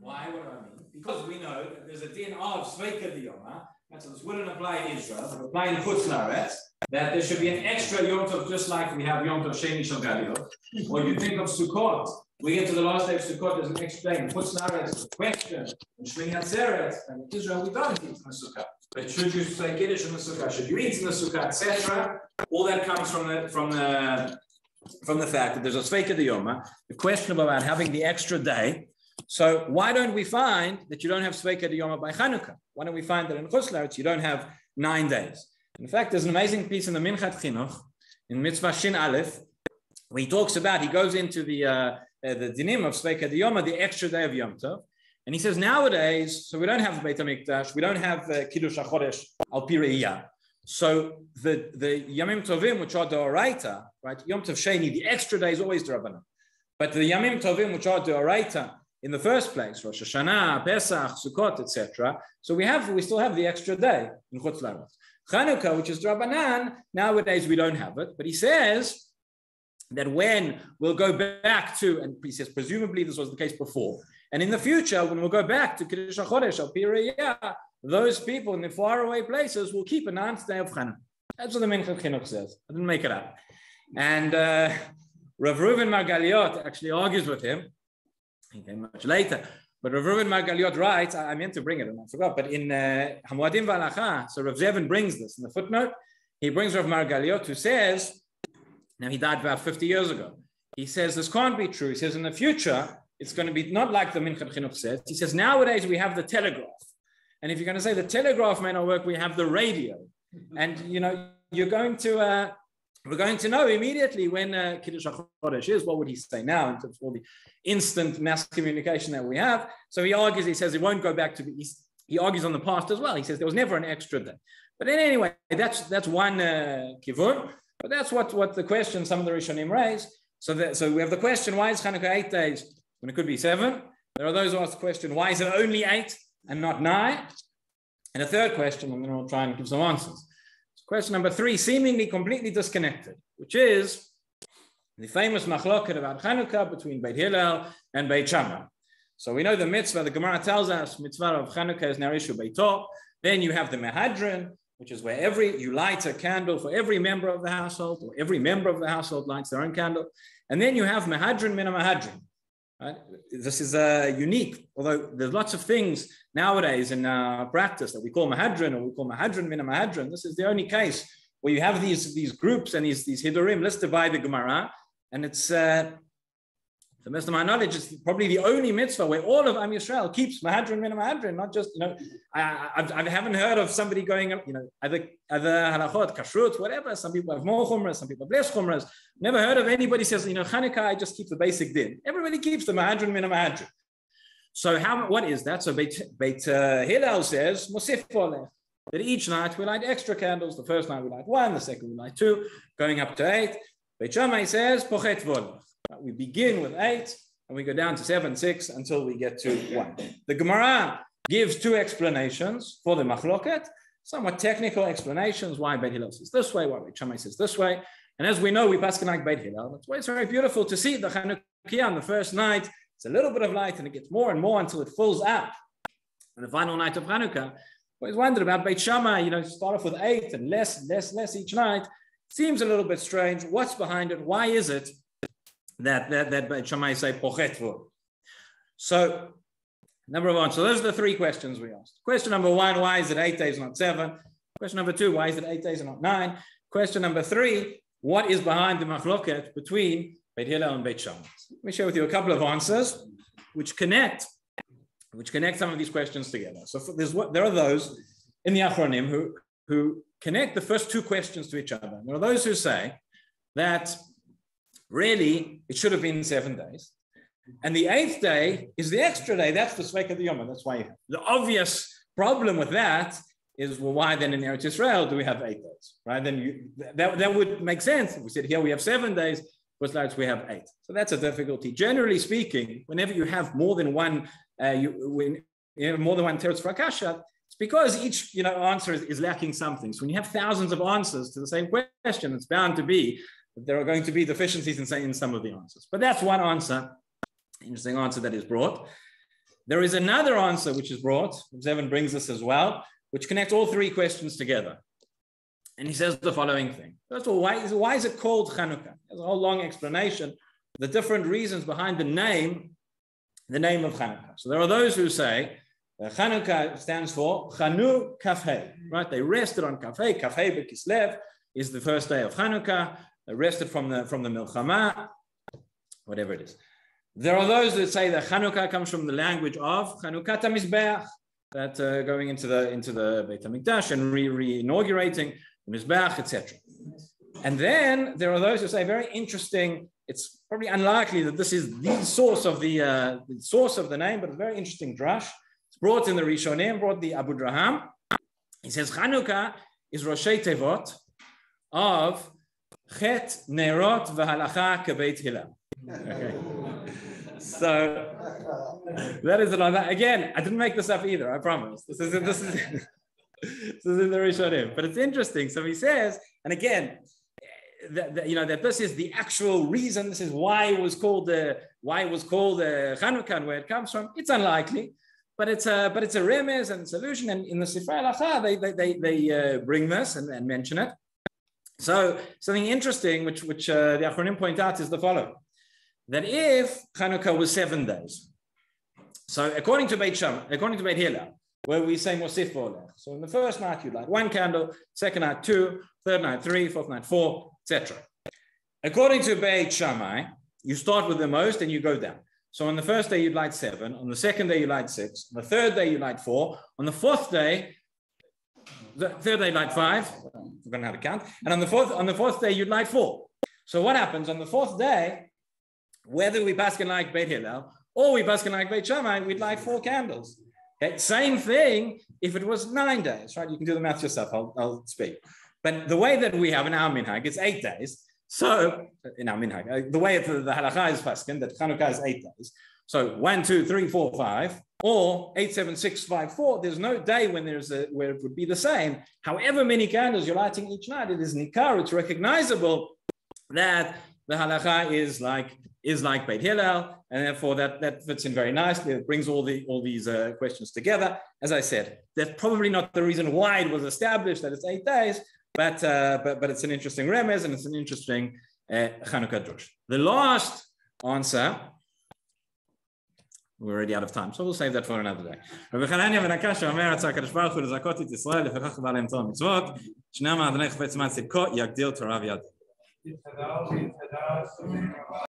Why? What do I mean? Because we know that there's a din of Sveika Diyoma. So this wouldn't apply in Israel, but apply in Chutz La'aretz, that there should be an extra Yom Tov, just like we have Yom Tov Sheni Shel Galiyot. Or you think of Sukkot, we get to the last day of Sukkot, there's an extra day in Chutz La'aretz, a question, in Shmini Atzeret, and in Israel we don't eat in the Sukkah. But should you say Kiddush in the Sukkah? Should you eat in the Sukkah, etc.? All that comes from the fact that there's a Sveika Diyoma, the question about having the extra day. So why don't we find that you don't have Sveika Diyoma by Chanukah? Why don't we find that in Chutz La'aretz you don't have 9 days? In fact, there's an amazing piece in the Mincha Chinuch, in Mitzvah Shin Aleph, where he talks about, he goes into the dinim of Sveika Diyoma, the extra day of Yom Tov, and he says nowadays, so we don't have Beit HaMikdash, we don't have Kiddush HaChodesh Al Pi Re'iyah. So the Yamim Tovim, which are D'Oraita, right? Yom Tov Sheni, the extra day is always D'Rabbanan. But the Yamim Tovim, which are D'Oraita, in the first place, Rosh Hashanah, Pesach, Sukkot, etc. So we still have the extra day in Chutz La'aretz. Chanukah, which is D'Rabbanan, nowadays we don't have it. But he says that when we'll go back to, and he says presumably this was the case before, and in the future when we'll go back to Kiddush HaChodesh Al Pi Re'iyah, those people in the faraway places will keep a 9th day of Chanukah. That's what the Mincha Chinuch says. I didn't make it up. And Rav Reuven Margaliot actually argues with him. He came much later. But Rav Reuven Margaliot writes, I meant to bring it and I forgot, but in Hamuadim V'Halacha, so Rav Zevin brings this in the footnote. He brings Rav Margaliot who says, now he died about 50 years ago. He says this can't be true. He says in the future, it's going to be not like the Mincha Chinuch says. He says nowadays we have the telegraph. And if you're going to say the telegraph may not work, we have the radio. And you're going to... we're going to know immediately when Kiddush HaChodesh is. What would he say now in terms of all the instant mass communication that we have? So he argues, he says it won't go back to the East. He argues on the past as well. He says there was never an extra day. But anyway, that's one kivun. But that's what the question some of the Rishonim raise. So we have the question, why is Chanukah 8 days when it could be 7? There are those who ask the question, why is it only 8 and not 9? And a third question, and then we'll try and give some answers. Question number 3, seemingly completely disconnected, which is the famous Machloket about Chanukah between Beit Hillel and Beit Shammai. So we know the mitzvah, the Gemara tells us, mitzvah of Chanukah is Narishu Beito. Then you have the Mehadrin, which is where you light a candle for every member of the household, or every member of the household lights their own candle. And then you have Mehadrin Mina Mehadrin. Right? This is unique, although there's lots of things nowadays in practice that we call Mahadran, or we call Mahadran Mina Mahadran. This is the only case where you have these groups and these Hidurim listed by the Gemara, and it's, to the best of my knowledge, it's probably the only mitzvah where all of Am Yisrael keeps Mahadran Mina Mahadran, not just, I haven't heard of somebody going, other halachot, kashrut, whatever. Some people have more chumras, some people have less chumras. Never heard of anybody says, Chanukah, I just keep the basic din. Everybody keeps the Mahadran Mina Mahadran. So what is that? So Beit Hillel says, Mosif Olech, that each night we light extra candles. The first night we light 1, the second we light 2, going up to 8. Beit Shammai says, Pochet Volech. We begin with 8 and we go down to 7, 6 until we get to 1. The Gemara gives 2 explanations for the Machloket, somewhat technical explanations why Beit Hillel says this way, why Beit Shammai says this way. And as we know, we paskin like Beit Hillel. That's why it's very beautiful to see the Chanukah on the first night. It's a little bit of light and it gets more and more until it fills up. And the final night of Chanukah, I always wondered about Beit Shammai, start off with 8 and less each night. Seems a little bit strange. What's behind it? Why is it that Beit Shammai say pochet vol? So, number of answers. So those are the 3 questions we asked. Question number 1, why is it 8 days, not 7? Question number 2, why is it 8 days and not 9? Question number 3, what is behind the Machloket between Beit Hillel and Beit Shammai? Let me share with you a couple of answers which connect some of these questions together. So there are those in the Achronim who connect the first 2 questions to each other. There are those who say that really it should have been 7 days. And the 8th day is the extra day. That's the Sveika Diyoma. That's why you have. The obvious problem with that is, well, why then in Eretz Yisrael do we have 8 days? Right? Then that would make sense. We said here we have 7 days, but we have 8. So that's a difficulty. Generally speaking, whenever you have more than one, when you have more than one teretz for a kashya, it's because each answer is lacking something. So when you have thousands of answers to the same question, it's bound to be that there are going to be deficiencies in some of the answers. But that's one answer. Interesting answer that is brought. There is another answer which is brought, Zevin brings us as well, which connects all three questions together. And he says the following thing. First of all, why is it called Channuka? There's a whole long explanation, the different reasons behind the name of Chanukah. So there are those who say that Chanukah stands for Chanu Kafhei, right? They rested on Kafhei. Kafhei B'Kislev is the first day of Chanukah. They rested from the Milchama, whatever it is. There are those that say that Chanukah comes from the language of Chanukat HaMizbeach, that going into the Beit HaMikdash and re-inaugurating the Mizbeach, etc. And then there are those who say, very interesting, it's probably unlikely that this is the source of the name, but a very interesting drush. It's brought in the Rishonim, brought the Abu Draham. He says Chanukah is Roshei Tevot of Chet Nerot V'Halacha Kebeit Hillel. Okay. So that is another. Again, I didn't make this up either. I promise. This is in the Rishonim, but it's interesting. So he says, and again, that this is the actual reason. This is why it was called Chanukah and where it comes from. It's unlikely, but it's a remez and solution. And in the Sifrei Halacha, they bring this and mention it. So something interesting, which the Achronim point out, is the following: that if Chanukah was 7 days, so according to Beit Hillel, where we say Mosif V'olech, so in the first night you light 1 candle, second night 2, third night 3, fourth night 4, etc. According to Beit Shammai, you start with the most and you go down. So on the first day you light 7, on the second day you light 6, on the third day you light 4, on the fourth day, you light 5. I've forgotten how to count, and on the fourth day you light 4. So what happens on the fourth day? Whether we paskin like Beit Hillel or we paskin like Beit Shammai, we'd light 4 candles. Okay? Same thing if it was 9 days, right? You can do the math yourself. I'll speak. But the way that we have in our minhag, it's 8 days. So in our minhag, the way the halacha is paskin, that Chanukah is 8 days. So 1, 2, 3, 4, 5, or 8, 7, 6, 5, 4. There's no day when where it would be the same. However many candles you're lighting each night, it is nikar. It's recognizable that the halacha is like Beit Hillel, and therefore that fits in very nicely. It brings all these questions together. As I said, that's probably not the reason why it was established that it's 8 days, but it's an interesting remez and it's an interesting Chanukah drush. The last answer, we're already out of time, so we'll save that for another day. Rabbi Kenigsberg אומר, רצה הקדוש ברוך הוא לזכות את ישראל, לפיכך בא להם תורה מצוות, שני מעדני חפץ מעשה כה יגדיל תורה וידע.